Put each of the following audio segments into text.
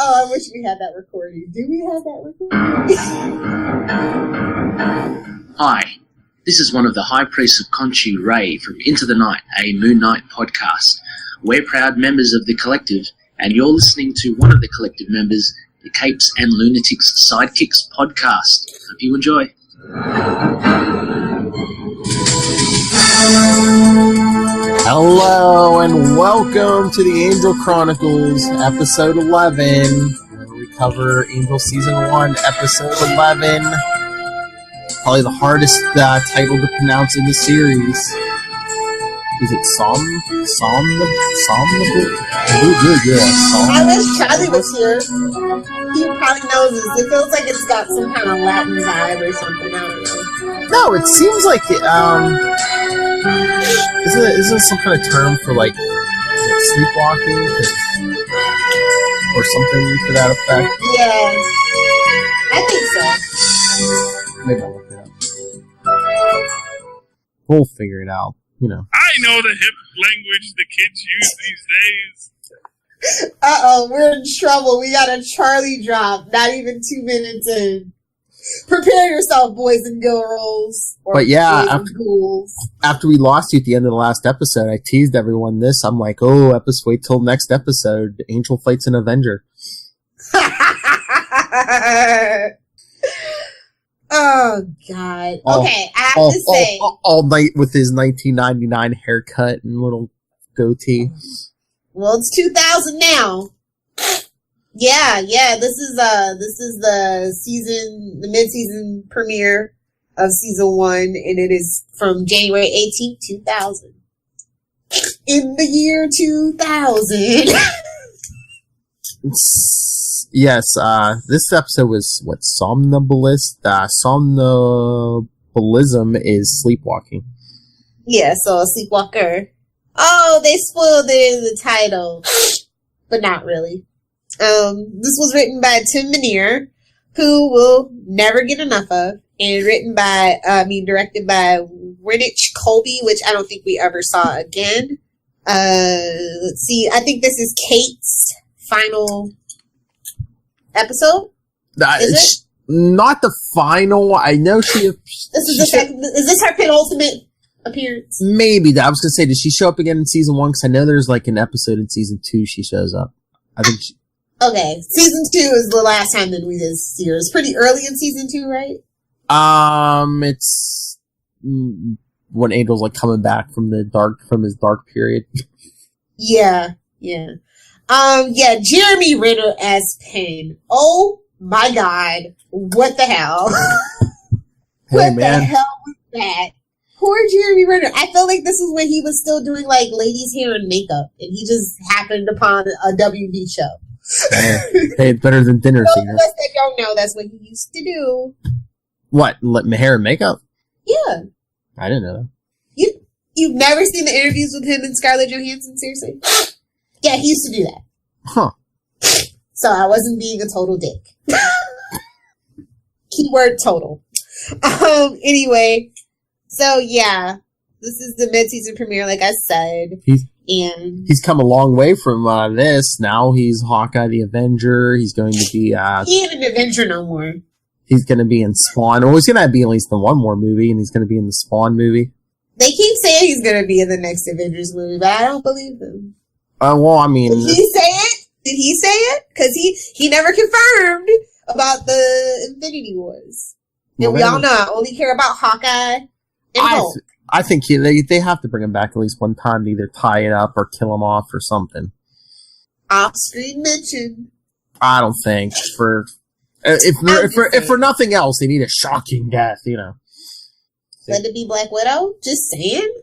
Oh, I wish we had that recording. Do we have that recording? Hi, this is one of the High Priests of Khonshu, Ray, from Into the Night, a Moon Knight podcast. We're proud members of the collective, and you're listening to one of the collective members, the Capes and Lunatics Sidekicks podcast. Hope you enjoy. Hello and welcome to the Angel Chronicles, episode 11, where we cover Angel Season 1, episode 11. Probably the hardest title to pronounce in the series. Is it Somnambulist? I wish Charlie was here. He probably knows this. It feels like it's got some kind of Latin vibe or something. I don't know. No, it seems like it, isn't it some kind of term for like sleepwalking or something to that effect? Yeah, I think so. Maybe I'll look it up. We'll figure it out, you know. I know the hip language the kids use these days. Uh-oh, we're in trouble. We got a Charlie drop, not even 2 minutes in. Prepare yourself, boys and girls. But yeah, after we lost you at the end of the last episode, I teased everyone this. I'm like, wait till next episode. Angel fights an Avenger. Oh, God. Okay, I have to say. All night with his 1999 haircut and little goatee. Well, it's 2000 now. Yeah. This is the mid-season premiere of season 1, and it is from January 18th, 2000. In the year 2000. Yes, this episode was, Somnambulist? Somnambulism is sleepwalking. Yeah, so a sleepwalker. Oh, they spoiled it in the title. But not really. This was written by Tim Minear, who we'll never get enough of, and directed by Greenwich Colby, which I don't think we ever saw again. Let's see, I think this is Kate's final episode. Is it? Not the final. I know she. Is this her penultimate appearance? Maybe. I was gonna say, did she show up again in season 1? Because I know there's like an episode in season 2 she shows up. I think she. Okay, season 2 is the last time that we did see her. It's pretty early in season 2, right? It's when Angel's like coming back from his dark period. Yeah. Jeremy Renner as Penn. Oh my God, what the hell? The hell was that? Poor Jeremy Renner. I feel like this is when he was still doing like ladies' hair and makeup, and he just happened upon a WB show. Hey, it's better than dinner singer. Those of us that don't know, that's what he used to do. What? Hair and makeup? Yeah. I didn't know that. You've never seen the interviews with him and Scarlett Johansson? Seriously? Yeah, he used to do that. Huh. So I wasn't being a total dick. Keyword total. Anyway, so yeah, this is the mid-season premiere, like I said. He's come a long way from this. Now he's Hawkeye the Avenger. He's going to be... he ain't an Avenger no more. He's going to be in Spawn. Well, he's going to be at least in one more movie, and he's going to be in the Spawn movie. They keep saying he's going to be in the next Avengers movie, but I don't believe them. Well, I mean... Did he say it? Because he never confirmed about the Infinity Wars. And we all know I only care about Hawkeye and Hulk. I think they have to bring him back at least one time to either tie it up or kill him off or something. Off-screen mention. I don't think. If for nothing else, they need a shocking death, you know. Let it be Black Widow? Just saying.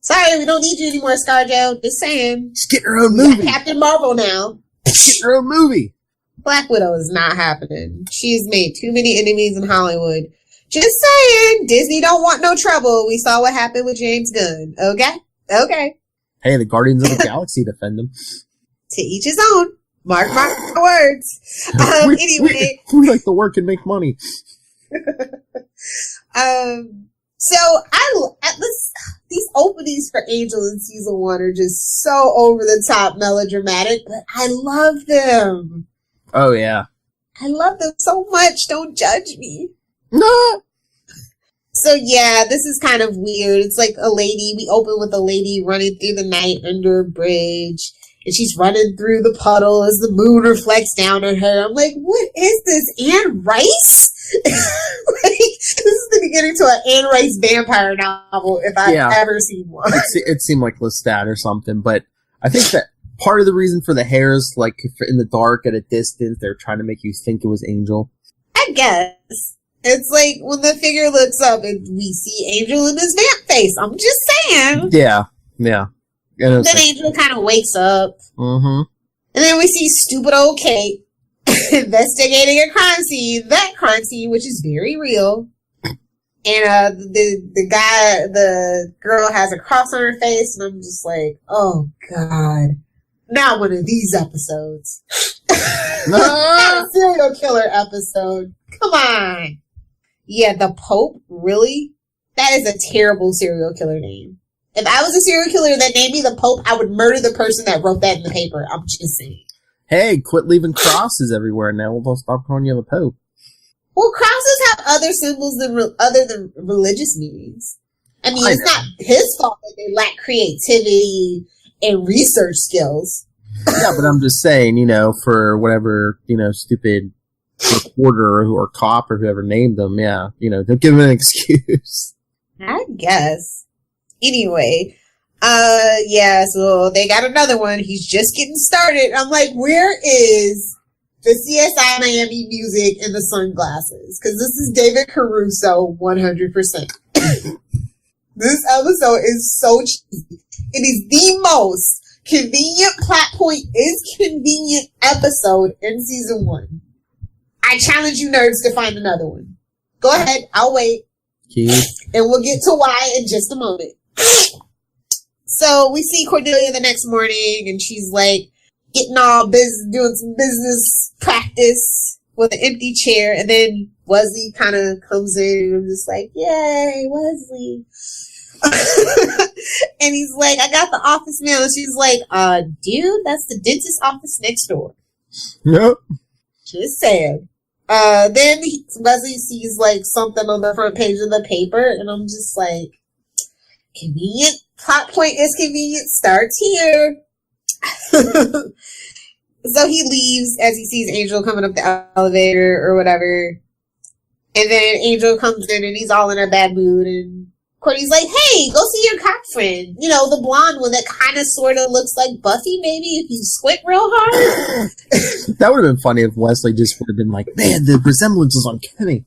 Sorry, we don't need you anymore, ScarJo. Just saying. Just get her own movie. Captain Marvel now. Get her own movie. Black Widow is not happening. She's made too many enemies in Hollywood. Just saying. Disney don't want no trouble. We saw what happened with James Gunn. Okay. Hey, the Guardians of the Galaxy defend them. To each his own. Mark my words. Anyway. We like to work and make money. So these openings for Angel in season 1 are just so over the top melodramatic, but I love them. Oh yeah. I love them so much. Don't judge me. No. So yeah, this is kind of weird. It's like a lady. We open with a lady running through the night under a bridge, and she's running through the puddle as the moon reflects down on her. I'm like, what is this? Anne Rice? This is the beginning to an Anne Rice vampire novel, if I've ever seen one. It seemed like Lestat or something, but I think that part of the reason for the hair is like in the dark at a distance, they're trying to make you think it was Angel. I guess. It's like when the figure looks up and we see Angel in his vamp face. I'm just saying. Yeah. And then Angel kind of wakes up. Mm-hmm. And then we see stupid old Kate investigating a crime scene. That crime scene, which is very real. And the girl has a cross on her face, and I'm just like, oh God, not one of these episodes. Not a serial killer episode. Come on. Yeah, the Pope, really? That is a terrible serial killer name. If I was a serial killer that named me the Pope, I would murder the person that wrote that in the paper. I'm just saying. Hey, quit leaving crosses everywhere now. We'll stop calling you the Pope. Well, crosses have other symbols other than religious meanings. I mean, it's not his fault that they lack creativity and research skills. Yeah, but I'm just saying, for whatever, stupid reporter or cop or whoever named them, don't give them an excuse. I guess. Anyway, so they got another one. He's just getting started. I'm like, where is the CSI Miami music and the sunglasses? Because this is David Caruso 100%. This episode is so cheesy. It is the most convenient plot point is convenient episode in season 1. I challenge you nerds to find another one. Go ahead. I'll wait. And we'll get to why in just a moment. So we see Cordelia the next morning, and she's like getting all doing some business practice with an empty chair. And then Wesley kind of comes in, and I'm just like, yay, Wesley. And he's like, I got the office mail. And she's like, dude, that's the dentist office next door. Yep. Just saying. Then Wesley sees like something on the front page of the paper, and I'm just like, convenient plot point is convenient starts here. So he leaves as he sees Angel coming up the elevator or whatever, and then Angel comes in and he's all in a bad mood, and Courtney's like, hey, go see your cop friend, the blonde one that kind of sort of looks like Buffy, maybe if you squint real hard. That would have been funny if Wesley just would have been like, man, the resemblance is uncanny.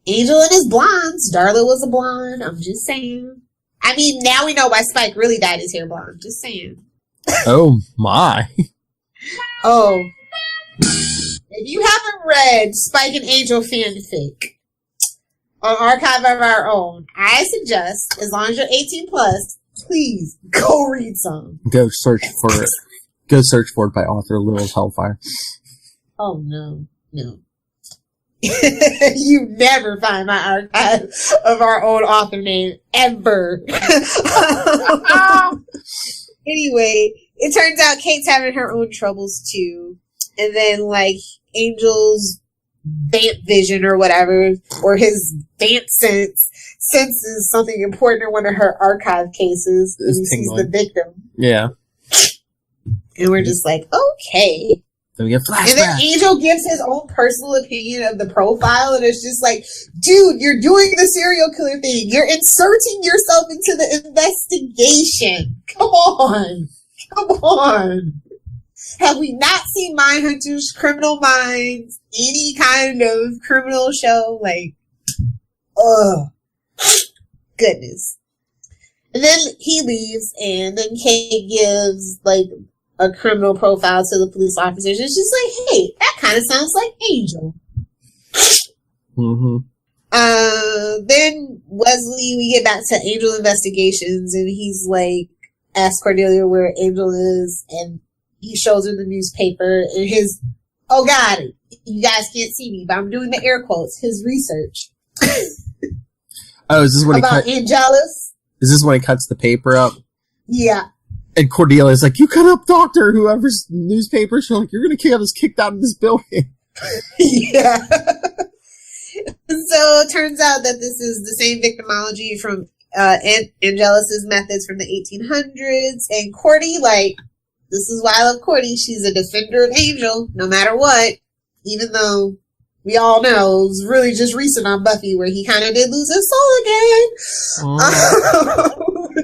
Angel and his blondes. Darla was a blonde. I'm just saying. I mean, now we know why Spike really dyed his hair blonde. Just saying. Oh, my. Oh. If you haven't read Spike and Angel fanfic on Archive of Our Own, I suggest, as long as you're 18 plus, please go read some. Go search for it by author Lilith Hellfire. Oh, no. You never find my Archive of Our Own author name, ever. Anyway, it turns out Kate's having her own troubles too. And then, Angel's vamp vision or whatever, or his vamp senses something important in one of her archive cases, and he sees the victim. Yeah. And we're just like, okay. Then we get flashback. And then Angel gives his own personal opinion of the profile, and it's just like, dude, you're doing the serial killer thing. You're inserting yourself into the investigation. Come on. Have we not seen Mindhunters, Criminal Minds, any kind of criminal show? Goodness. And then he leaves, and then Kate gives, a criminal profile to the police officers. It's just like, hey, that kind of sounds like Angel. Mm-hmm. Then Wesley, we get back to Angel investigations, and he's like, asks Cordelia where Angel is, and he shows her the newspaper, and oh God, you guys can't see me, but I'm doing the air quotes, his research. Oh, is this when about Angelus. Is this when he cuts the paper up? Yeah. And Cordelia's like, you cut up Doctor, whoever's newspaper. She's like, you're going to get us kicked out of this building. Yeah. So it turns out that this is the same victimology from Angelus's methods from the 1800s. And Cordy, like, this is why I love Cordy. She's a defender of Angel, no matter what. Even though we all know it was really just recent on Buffy where he kind of did lose his soul again.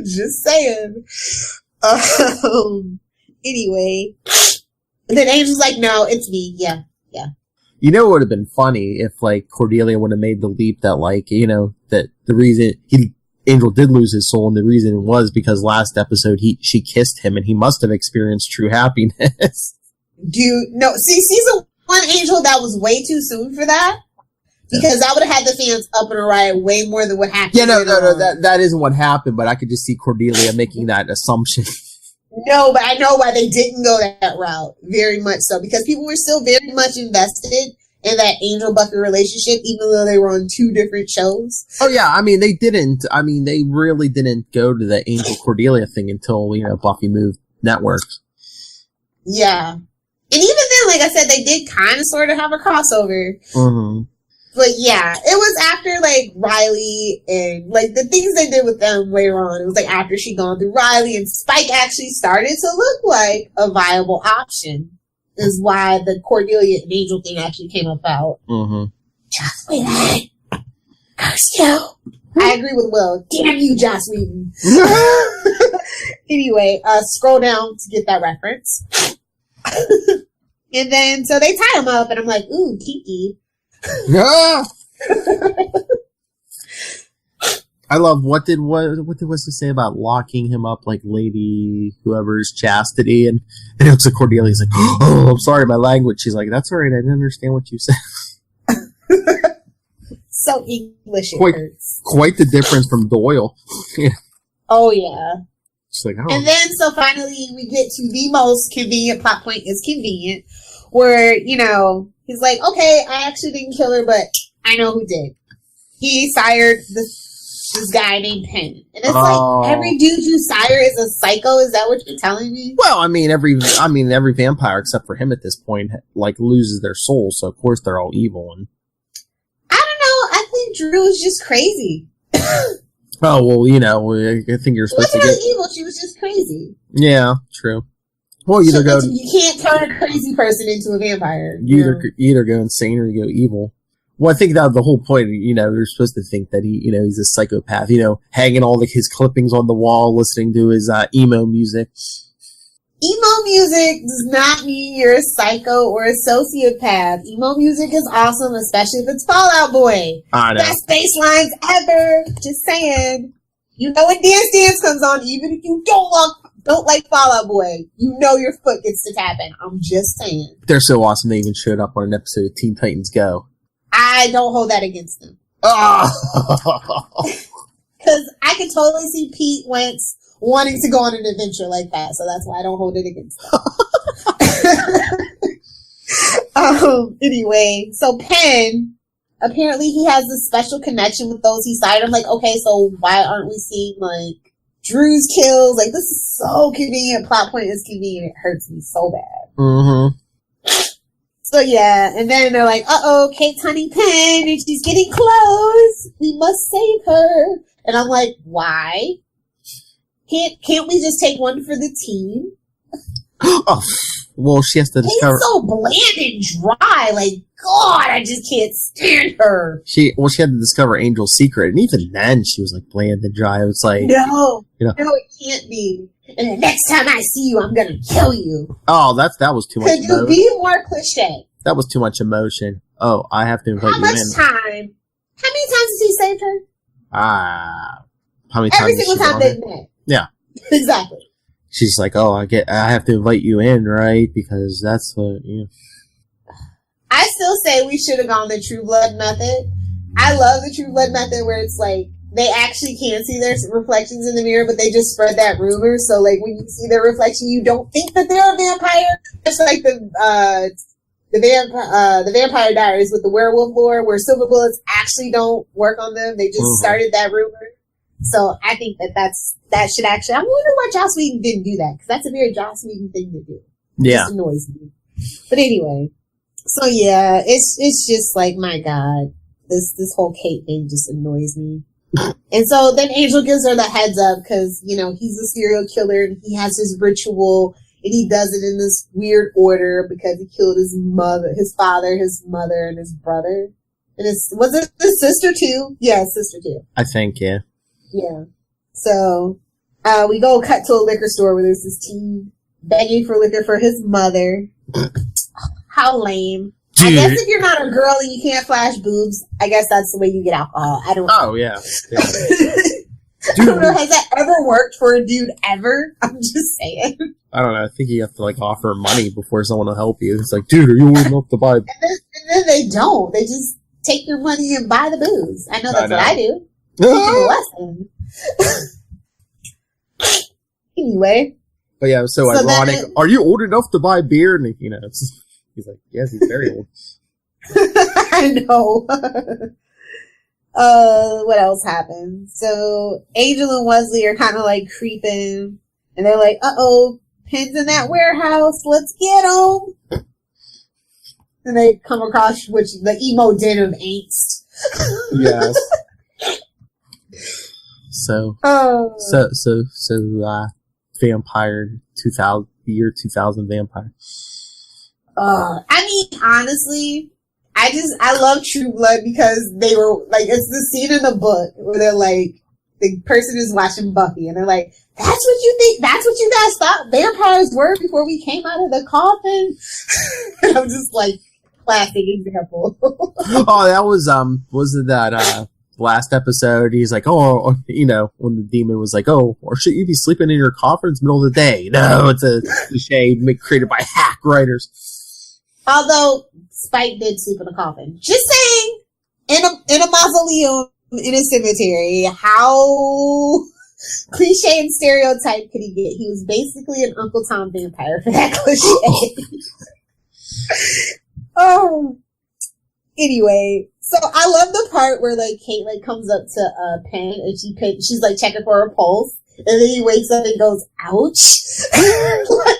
Just saying. Anyway. And then Angel's like, no, it's me. Yeah. You know, it would have been funny if, like, Cordelia would have made the leap that, like, you know, that the reason Angel did lose his soul, and the reason was because last episode she kissed him, and he must have experienced true happiness. Dude, no, see, season 1 Angel, that was way too soon for that. Because that would have had the fans up and a riot way more than what happened. Yeah, no, that isn't what happened, but I could just see Cordelia making that assumption. No, but I know why they didn't go that route. Very much so. Because people were still very much invested in that Angel-Buffy relationship, even though they were on 2 different shows. Oh, yeah. I mean, they really didn't go to the Angel-Cordelia thing until, you know, Buffy moved networks. Yeah. And even then, like I said, they did kind of sort of have a crossover. Mm-hmm. But yeah, it was after, like, Riley and, like, the things they did with them later on. It was, like, after she'd gone through Riley and Spike actually started to look like a viable option. Is why the Cordelia and Angel thing actually came about. Mm-hmm. Joss Whedon. Curse you. I agree with Will. Damn you, Joss Whedon. Anyway, scroll down to get that reference. And then, so they tie him up, and I'm like, ooh, kinky. Yeah. I love what did was to say about locking him up like Lady whoever's chastity, and it looks like Cordelia's like, oh, I'm sorry, my language. She's like, that's all right, I didn't understand what you said. So English, it hurts. Quite the difference from Doyle. Yeah. Oh yeah. She's like, oh. And then so finally we get to the most convenient plot point is convenient, where, you know, he's like, okay, I actually didn't kill her, but I know who did. He sired this guy named Penn. And it's like, every dude you sire is a psycho? Is that what you're telling me? Well, I mean, every vampire except for him at this point, like, loses their soul, so of course they're all evil. And I don't know. I think Drew is just crazy. Oh, well, you know, I think you're supposed to get... evil. She was just crazy. Yeah, true. Well, you can't turn a crazy person into a vampire. You either go insane or you go evil. Well, I think that the whole point, you know, you're supposed to think that he's a psychopath, you know, hanging all his clippings on the wall, listening to his emo music. Emo music does not mean you're a psycho or a sociopath. Emo music is awesome, especially if it's Fall Out Boy. I know. Best bass lines ever. Just saying. You know when Dance comes on, even if you don't like Fall Out Boy, you know your foot gets to tapping. I'm just saying. They're so awesome they even showed up on an episode of Teen Titans Go. I don't hold that against them. Oh! Because I could totally see Pete Wentz wanting to go on an adventure like that, so that's why I don't hold it against them. Anyway, so Penn, apparently he has a special connection with those he sired. I'm like, okay, so why aren't we seeing, like, Drew's kills? Like, this is so convenient. Plot point is convenient. It hurts me so bad. Mm-hmm. So yeah, and then they're like, uh-oh, Kate's hunting Penn, and she's getting close. We must save her. And I'm like, why? Can't we just take one for the team? Oh, well, she has to discover... Kate's so bland and dry. Like, God, I just can't stand her. She had to discover Angel's secret, and even then she was like bland and dry. It was like... No, it can't be. And the next time I see you, I'm gonna kill you. Oh, that was too much emotion. Could you be more cliche? That was too much emotion. Oh, I have to invite you in. How many times has he saved her? How many times? Every single time they've met. Yeah. Exactly. She's like, oh, I have to invite you in, right? Because that's what, you know. I still say we should have gone the True Blood method. I love the True Blood method where it's like, they actually can see their reflections in the mirror, but they just spread that rumor. So, like, when you see their reflection, you don't think that they're a vampire. It's like the the Vampire Diaries with the werewolf lore, where silver bullets actually don't work on them. They just started that rumor. So I think that should actually. I wonder why Joss Whedon didn't do that, because that's a very Joss Whedon thing to do. It just annoys me. But anyway, so yeah, it's just like, my God, this whole Kate thing just annoys me. And so then Angel gives her the heads up because, you know, he's a serial killer and he has his ritual and he does it in this weird order because he killed his father, his mother, and his brother. And was it his sister too? Yeah, his sister too. I think, yeah. Yeah. So, we go cut to a liquor store where there's this teen begging for liquor for his mother. How lame. Dude. I guess if you're not a girl and you can't flash boobs, I guess that's the way you get alcohol. I don't know. Oh, yeah. I don't know. Has that ever worked for a dude ever? I'm just saying. I don't know. I think you have to, like, offer money before someone will help you. It's like, dude, are you old enough to buy? And then they don't. They just take your money and buy the booze. I know that's what I do. Teach them a lesson. Anyway. But yeah, it was so ironic. Are you old enough to buy beer? And, you know, he's like, yes, he's very old. I know. What else happened? So Angel and Wesley are kind of like creeping, and they're like, "Uh-oh, Pen's in that warehouse. Let's get him." And they come across the emo den of angst. Yes. So vampire 2000 year 2000 vampire. I mean, honestly, I love True Blood because they were like, it's the scene in the book where they're like, the person is watching Buffy and they're like, that's what you think? That's what you guys thought vampires were before we came out of the coffin? And I'm just like, classic example. Oh, that was it that, last episode, he's like, oh, you know, when the demon was like, oh, or should you be sleeping in your coffin in the middle of the day? No, it's a cliche created by hack writers. Although Spike did sleep in a coffin. Just saying, in a mausoleum in a cemetery, how cliche and stereotype could he get? He was basically an Uncle Tom vampire for that cliche. Oh, anyway. So I love the part where like Kate like comes up to Penn and she's like checking for her pulse, and then he wakes up and goes, "Ouch!" Like,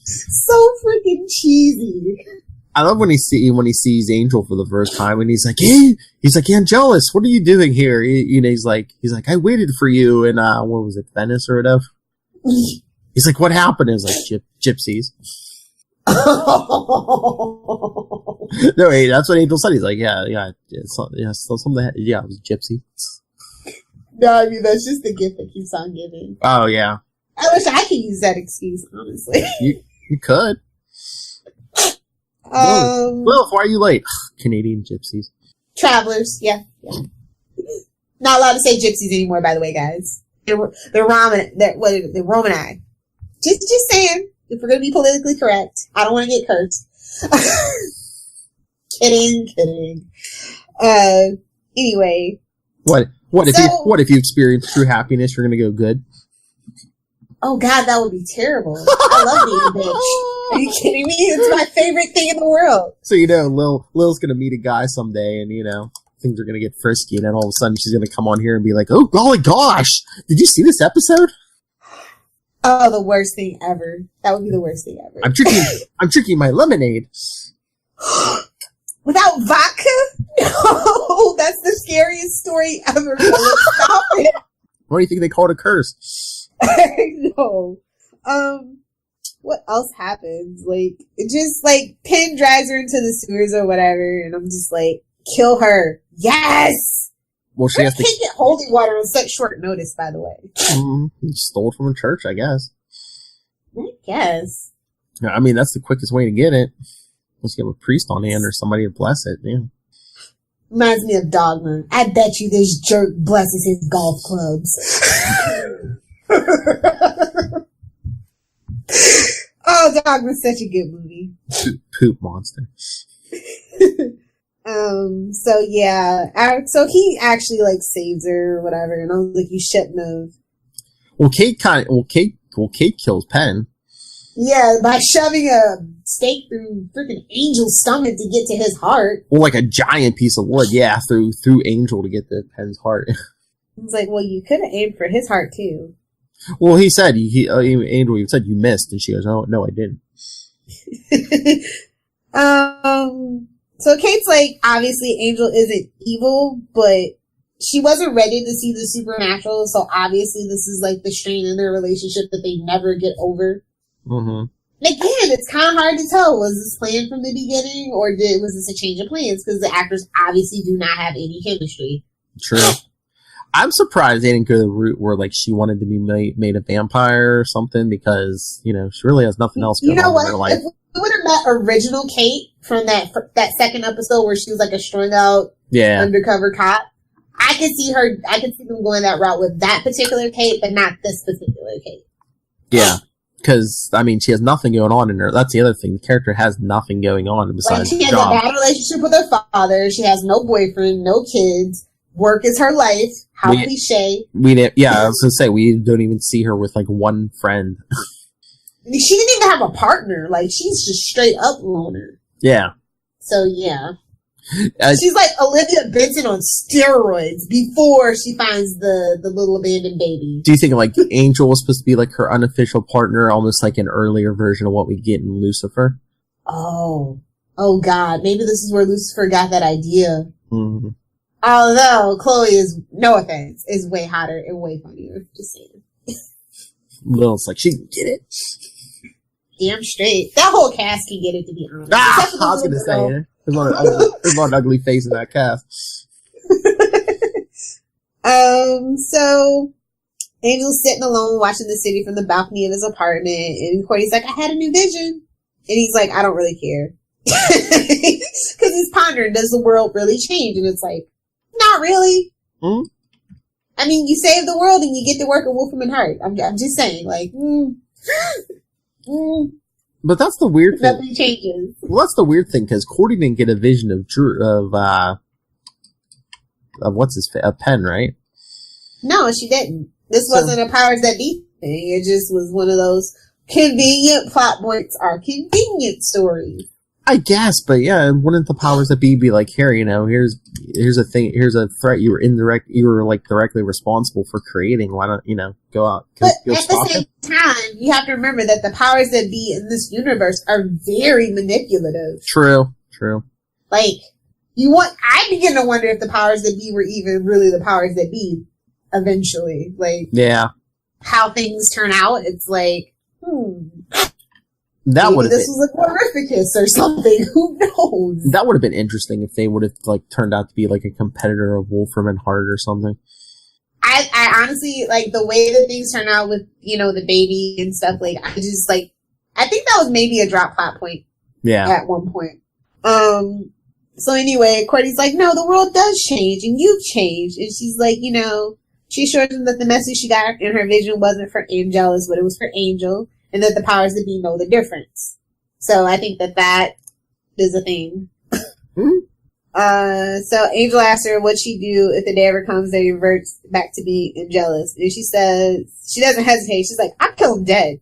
so freaking cheesy. I love when he sees Angel for the first time, and he's like, "Hey," he's like, "Angelus, what are you doing here?" You know, he's like, "I waited for you in what was it, Venice or whatever?" He's like, "What happened?" It's like gypsies. No, hey, that's what Angel said. He's like, it was gypsy. No, I mean, that's just the gift that keeps on giving. Oh, yeah. I wish I could use that excuse, honestly. You could. Well, why are you late? Canadian gypsies. Travelers, yeah. Not allowed to say gypsies anymore, by the way, guys. They're Romanized. Just saying. If we're going to be politically correct, I don't want to get cursed. Kidding. Anyway. What if you experience true happiness, you're going to go good? Oh God, that would be terrible. I love being a bitch. Are you kidding me? It's my favorite thing in the world. So, you know, Lil's going to meet a guy someday and, you know, things are going to get frisky, and then all of a sudden she's going to come on here and be like, oh, golly gosh, did you see this episode? Oh, the worst thing ever. That would be the worst thing ever. I'm drinking my lemonade. Without vodka? No, that's the scariest story ever. Stop it. What do you think they call it, a curse? No. What else happens? Like, it just, like, Penn drags her into the sewers or whatever, and I'm just like, kill her. Yes! Well, she has to get holy water on such short notice, by the way. Stole it from a church, I guess. I guess. Yeah, I mean, that's the quickest way to get it. Let's get a priest on hand or somebody to bless it, yeah. Reminds me of Dogma. I bet you this jerk blesses his golf clubs. Oh, Dogma's such a good movie. Poop monster. So yeah, so he actually like saves her or whatever, and I was like, you shouldn't have. Well, Kate kills Penn. Yeah, by shoving a stake through freaking Angel's stomach to get to his heart. Well, like a giant piece of wood, yeah, through Angel to get to Penn's heart. He's like, well, you could have aimed for his heart, too. Well, he said, Angel even said, you missed, and she goes, oh, no, I didn't. So Kate's like, obviously Angel isn't evil, but she wasn't ready to see the supernatural, so obviously this is like the strain in their relationship that they never get over. Mm-hmm. And again, it's kind of hard to tell. Was this planned from the beginning, or was this a change of plans? Because the actors obviously do not have any chemistry. True. I'm surprised they didn't go the route where, like, she wanted to be made a vampire or something, because, you know, she really has nothing else going on in her life. If we would have met original Kate from that second episode where she was like a strung out undercover cop, I could see them going that route with that particular Kate, but not this particular Kate. Yeah. Because, I mean, she has nothing going on in her. That's the other thing. The character has nothing going on besides she has job. a bad relationship with her father. She has no boyfriend, no kids. Work is her life. How cliche. We didn't. Yeah, I was gonna say we don't even see her with like one friend. She didn't even have a partner. Like, she's just straight up loner. Yeah. So yeah, she's like Olivia Benson on steroids before she finds the little abandoned baby. Do you think like Angel was supposed to be like her unofficial partner, almost like an earlier version of what we get in Lucifer? Oh God, maybe this is where Lucifer got that idea. Mm-hmm. Although Chloe is, no offense, is way hotter and way funnier. Just saying. Lilith's like, she can get it. Damn straight. That whole cast can get it, to be honest. I was gonna say it. There's one ugly face in that cast. So Angel's sitting alone watching the city from the balcony of his apartment, and Courtney's like, I had a new vision. And he's like, I don't really care. Because he's pondering, does the world really change? And it's like, not really. Mm-hmm. I mean, you save the world and you get to work at Wolfram and Hart. I'm just saying, like, But that's the weird thing. Nothing changes. Well, that's the weird thing, because Cordy didn't get a vision of what's his face? Penn, right? No, she didn't. This wasn't a powers that be thing. It just was one of those convenient plot points are convenient stories. I guess, but yeah, wouldn't the powers that be like, here, you know, here's a thing, here's a threat you were like directly responsible for creating. Why don't, you know, go out? But at the same time, you have to remember that the powers that be in this universe are very manipulative. True. Like, I begin to wonder if the powers that be were even really the powers that be eventually. Like, yeah, how things turn out, it's like, that would have this was a glorificus or something. Who knows? That would have been interesting if they would have like turned out to be like a competitor of Wolfram and Hart or something. I honestly, like, the way that things turn out with, you know, the baby and stuff, like, I just, like, I think that was maybe a drop plot point. Yeah. At one point. So anyway, Courtney's like, no, the world does change and you've changed. And she's like, you know, she assured them that the message she got in her vision wasn't for Angelus, but it was for Angel. And that the powers that be know the difference. So I think that is a thing. So Angel asks her what she'd do if the day ever comes that he reverts back to being Angelus. And she says, she doesn't hesitate. She's like, I'd kill him dead.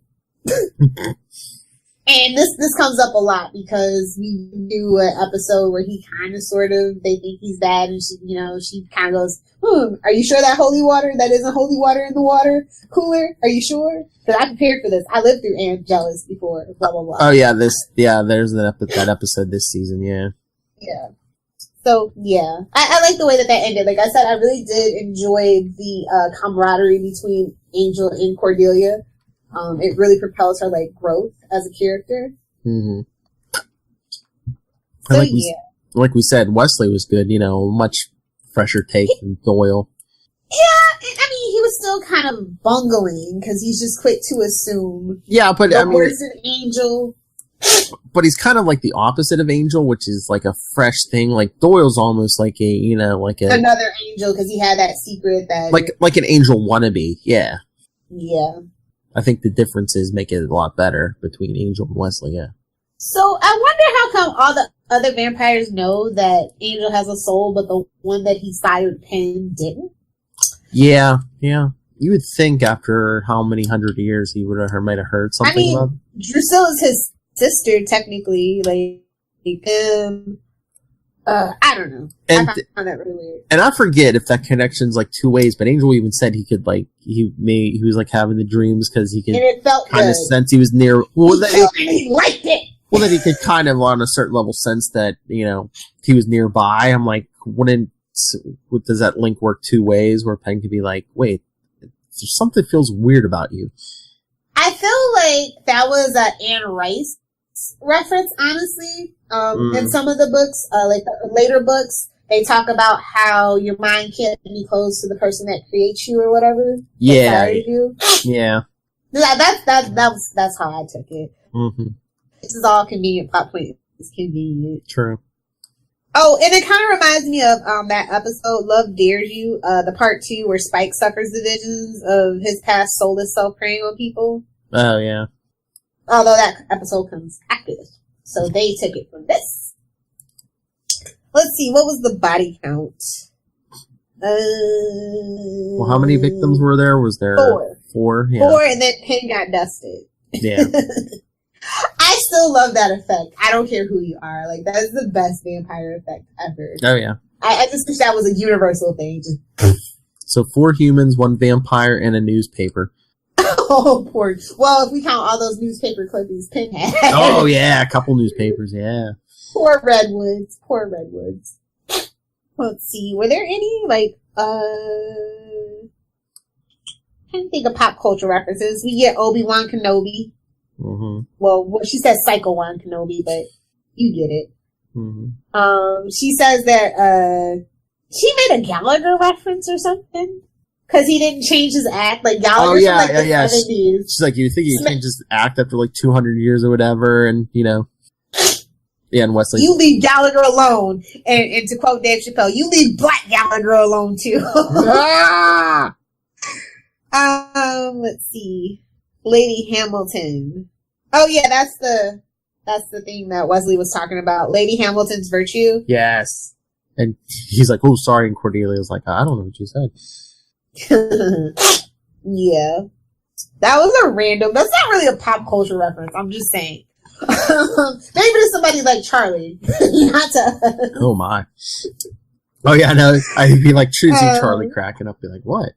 And this comes up a lot because we do an episode where he kind of sort of, they think he's bad, and she kind of goes, are you sure that holy water, that isn't holy water in the water cooler? Are you sure? Because I prepared for this. I lived through Angelus before, blah, blah, blah. Oh yeah, there's that episode this season, yeah. Yeah. So, yeah. I like the way that ended. Like I said, I really did enjoy the camaraderie between Angel and Cordelia. It really propels her, like, growth as a character. Mm-hmm. So, like we said, Wesley was good, you know, much fresher take than Doyle. Yeah, I mean, he was still kind of bungling, because he's just quick to assume. Yeah, but I mean, worse than Angel. But he's kind of like the opposite of Angel, which is like a fresh thing. Like, Doyle's almost like another Angel, because he had that secret that... Like an Angel wannabe, yeah. Yeah. I think the differences make it a lot better between Angel and Wesley, yeah. So, I wonder how come all the other vampires know that Angel has a soul, but the one that he sired Penn didn't? Yeah. You would think after how many 100 years he might have heard something about. Drusilla's his sister, technically. I don't know. And I found that really weird. And I forget if that connection's like two ways, but Angel even said he could he was like having the dreams because he could and it felt kind good. of sense he was near. Well, He liked it. Well, that he could kind of on a certain level sense that he was nearby. I'm like, does that link work two ways? Where Penn could be like, wait, there's something feels weird about you. I feel like that was an Anne Rice reference, honestly. In some of the books, like the later books, they talk about how your mind can't be close to the person that creates you or whatever. Yeah. You. Yeah. That's how I took it. Mm-hmm. This is all convenient. Plot point is convenient. True. Oh, and it kind of reminds me of that episode, Love Dares You, the part 2 where Spike suffers the visions of his past soulless self preying on people. Oh, yeah. Although that episode comes after this. So they took it from this. Let's see, what was the body count? Well, how many victims were there? Was there 4? 4? Yeah. 4, and then Penn got dusted. Yeah. I still love that effect. I don't care who you are. Like, that is the best vampire effect ever. Oh, yeah. I just wish that was a universal thing. So 4 humans, 1 vampire, and a newspaper. Oh, poor. Well, if we count all those newspaper clippings Penn had. Oh, yeah, a couple newspapers, yeah. Poor Redwoods. Poor Redwoods. Let's see. Were there any, I can't think of pop culture references. We get Obi-Wan Kenobi. Mm-hmm. Well, she says Psycho Wan Kenobi, but you get it. Mm-hmm. She says that, she made a Gallagher reference or something. Cause he didn't change his act, like Gallagher. Oh, yeah, yeah. She's like, you think you can't just act after 200 years or whatever, and, Yeah, and Wesley. You leave Gallagher alone. And to quote Dave Chappelle, you leave Black Gallagher alone too. Ah! Let's see. Lady Hamilton. Oh yeah, that's the thing that Wesley was talking about. Lady Hamilton's virtue. Yes. And he's like, oh, sorry, and Cordelia was like, I don't know what you said. Yeah. That was a random, that's not really a pop culture reference, I'm just saying. Maybe to somebody like Charlie. Not to Oh my. Oh yeah, no, I'd be like choosing Charlie cracking up, be like, what?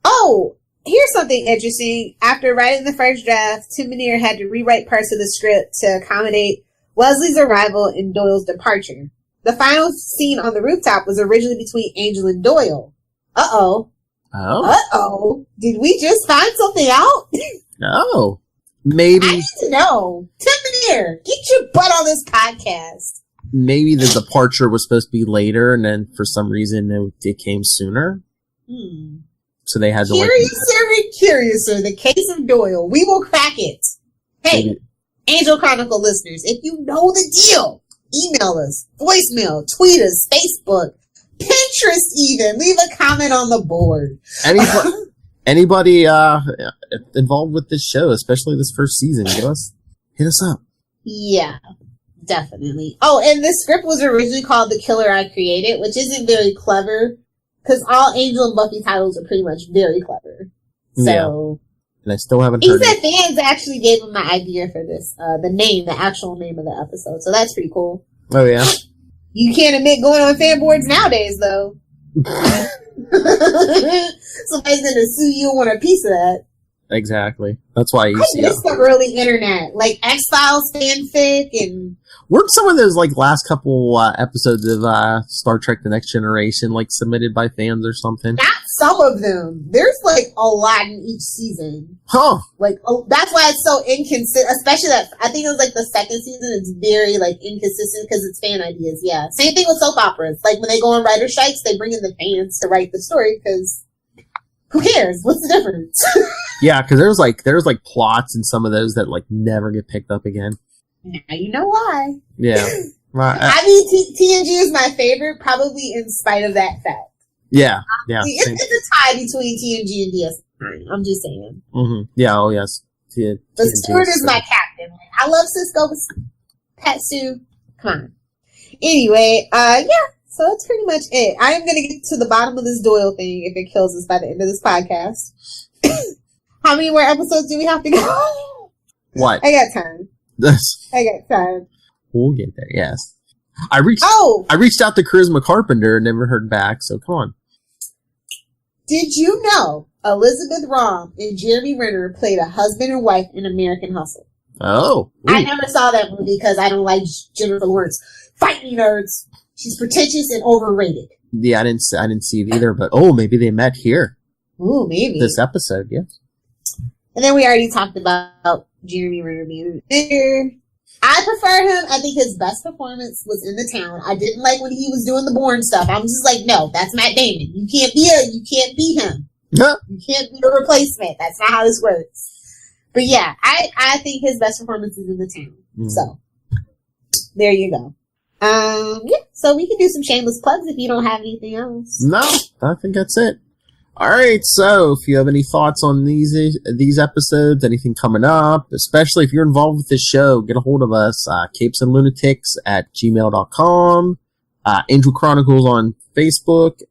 Oh, here's something interesting. After writing the first draft, Tim Minear had to rewrite parts of the script to accommodate Wesley's arrival and Doyle's departure. The final scene on the rooftop was originally between Angel and Doyle. Uh-oh. Oh? Uh-oh. Did we just find something out? No. Maybe. I need to know. Tim Minear, get your butt on this podcast. Maybe the departure was supposed to be later, and then for some reason it came sooner. So they had to Curiouser, the case of Doyle. We will crack it. Hey, Maybe. Angel Chronicle listeners, if you know the deal, email us, voicemail, tweet us, Facebook, Pinterest even. Leave a comment on the board. Anybody involved with this show, especially this first season, hit us up. Yeah, definitely. Oh, and the script was originally called The Killer I Created, which isn't very clever, because all Angel and Buffy titles are pretty much very clever. So, yeah. And I still haven't heard said fans actually gave him the idea for this, the actual name of the episode, so that's pretty cool. Oh, yeah? You can't admit going on fan boards nowadays, though. Somebody's gonna sue you and want a piece of that. Exactly. That's why you see miss the early internet, like X-Files fanfic and. Weren't some of those last couple episodes of Star Trek: The Next Generation submitted by fans or something? Not some of them. There's a lot in each season. Huh? That's why it's so inconsistent. Especially that I think it was the second season. It's very inconsistent because it's fan ideas. Yeah. Same thing with soap operas. When they go on writer strikes, they bring in the fans to write the story because who cares? What's the difference? Yeah, because there's plots in some of those that never get picked up again. Now you know why. Yeah. I mean, TNG is my favorite, probably in spite of that fact. Yeah. Yeah. It's a tie between TNG and DS9. I'm just saying. Mm-hmm. Yeah. Oh, yes. The Steward is my captain. I love Cisco, but Patsu. Come on. Anyway, yeah. So that's pretty much it. I am going to get to the bottom of this Doyle thing if it kills us by the end of this podcast. How many more episodes do we have to go? What? I got time. I got time. We'll get there, yes. I reached out to Charisma Carpenter and never heard back, so come on. Did you know Elizabeth Rom and Jeremy Renner played a husband and wife in American Hustle? Oh. Ooh. I never saw that movie because I don't like Jennifer Lawrence. Fight me, nerds. She's pretentious and overrated. Yeah, I didn't see it either, but maybe they met here. Ooh, maybe. This episode, yeah. And then we already talked about Jeremy Renner being there. I prefer him. I think his best performance was in The Town. I didn't like when he was doing the Bourne stuff. I'm just like, no, that's Matt Damon. You can't be him. Yeah. You can't be a replacement. That's not how this works. But yeah, I think his best performance is in The Town. So there you go. Yeah, so we can do some shameless plugs if you don't have anything else. No, I think that's it. All right, so if you have any thoughts on these episodes, anything coming up, especially if you're involved with this show, get a hold of us, capesandlunatics@gmail.com, Angel Chronicles on Facebook,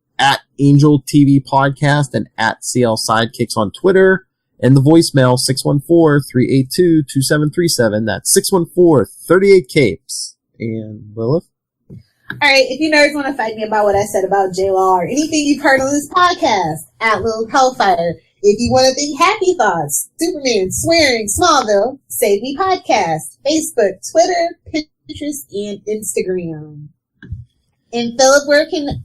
@Angel TV Podcast, and @CL Sidekicks on Twitter, and the voicemail 614-382-2737. That's 614-38-CAPES. And Lilith? Alright, if you nerds want to fight me about what I said about J-Law or anything you've heard on this podcast, @Lilith Hellfire. If you want to think happy thoughts, Superman, swearing, Smallville, Save Me Podcast, Facebook, Twitter, Pinterest, and Instagram. And Philip, where can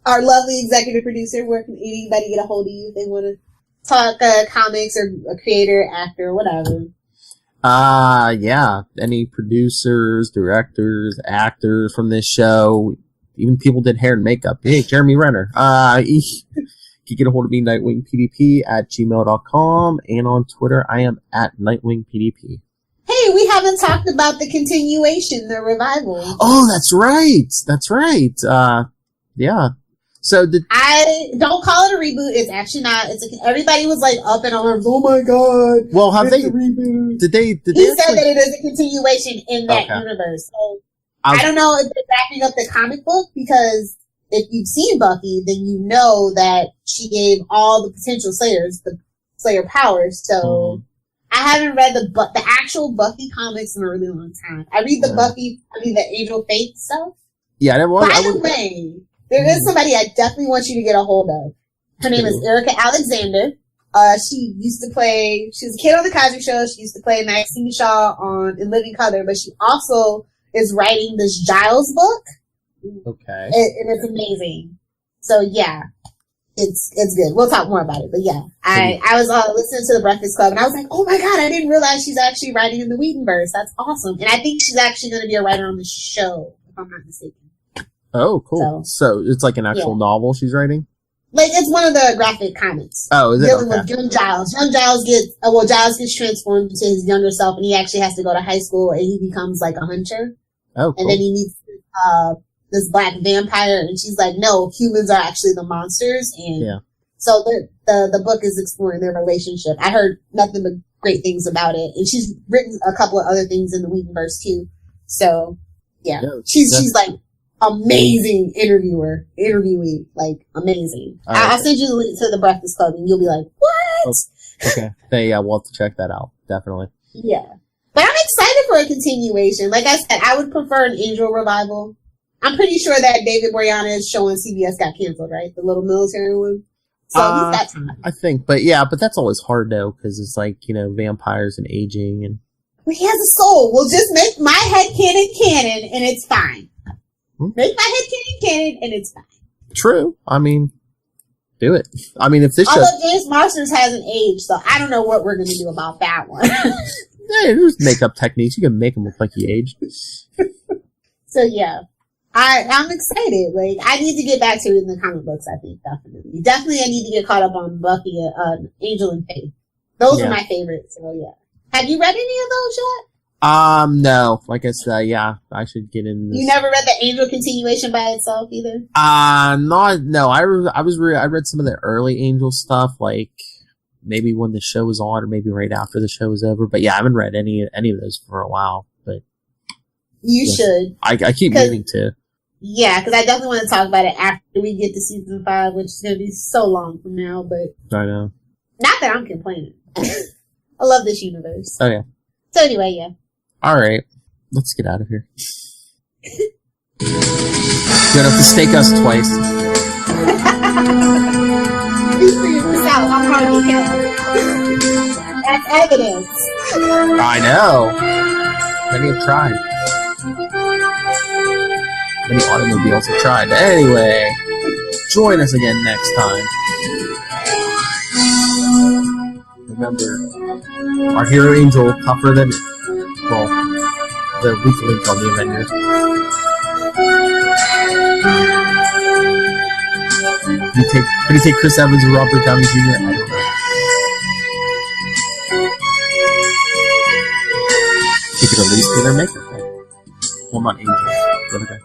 our lovely executive producer, where can anybody get a hold of you if they want to talk comics or a creator, actor, whatever? Yeah. Any producers, directors, actors from this show, even people did hair and makeup. Hey, Jeremy Renner. You can get a hold of me, NightwingPDP @gmail.com, and on Twitter, I am @NightwingPDP. Hey, we haven't talked about the continuation, the revival. Oh, that's right. Yeah. So I don't call it a reboot. It's actually not. Everybody was like up in arms. Oh my god! Well, have they? A reboot. Did they? He said that it is a continuation in that universe. So I don't know if they're backing up the comic book, because if you've seen Buffy, then you know that she gave all the potential Slayers the Slayer powers. So I haven't read the actual Buffy comics in a really long time. I read the Angel Faith stuff. Yeah, By the way, there is somebody I definitely want you to get a hold of. Her name is Erica Alexander. She was a kid on the Cosby Show. She used to play Maxine Shaw in Living Color, but she also is writing this Giles book. Okay. And it's amazing. So yeah, it's good. We'll talk more about it, but yeah, I was listening to the Breakfast Club and I was like, oh my god, I didn't realize she's actually writing in the Whedonverse. That's awesome. And I think she's actually going to be a writer on the show, if I'm not mistaken. Oh, cool. So it's like an actual novel she's writing? Like, it's one of the graphic comics. Oh, is it? Dealing with young Giles. Giles gets transformed into his younger self, and he actually has to go to high school, and he becomes like a hunter. Oh, cool. And then he meets this black vampire, and she's like, no, humans are actually the monsters. And so the book is exploring their relationship. I heard nothing but great things about it, and she's written a couple of other things in the Whedonverse too. So yeah, she's like amazing interviewee, like amazing. I'll send you the link to the Breakfast Club, and you'll be like, what? Okay. We'll have to check that out. Definitely. Yeah. But I'm excited for a continuation. Like I said, I would prefer an Angel revival. I'm pretty sure that David Boreanaz's show on CBS got canceled, right? The little military one. So he's got time. I think, but that's always hard though, because it's like, vampires and aging and. Well, he has a soul. We'll just make my headcanon canon, and it's fine. Make my headcanon canon, and it's fine. True. I mean, do it. I mean, if this Although James Marsters hasn't aged, so I don't know what we're going to do about that one. Yeah, there's makeup techniques. You can make him look like he aged. So yeah, I'm excited. Like, I need to get back to reading the comic books. I think definitely, I need to get caught up on Buffy, Angel and Faith. Those are my favorites. So yeah, have you read any of those yet? No. Like I said, I should get in. You never read the Angel continuation by itself either? No. I read some of the early Angel stuff, like maybe when the show was on, or maybe right after the show was over. But yeah, I haven't read any of those for a while. But you should. I keep meaning to. Yeah, because I definitely want to talk about it after we get to season 5, which is going to be so long from now. But I know. Not that I'm complaining. I love this universe. Oh yeah. So anyway, yeah. Alright, let's get out of here. You don't have to stake us twice. You figured this out. I'm hard to kill. That's evidence. I know. Many have tried. Many automobiles have tried. Anyway, join us again next time. Remember, our hero Angel tougher than, well, the weak link on the Avenger. Did he take Chris Evans or Robert Downey Jr.? I don't know. He could at least be their maker. Well, not Angel, the other guy.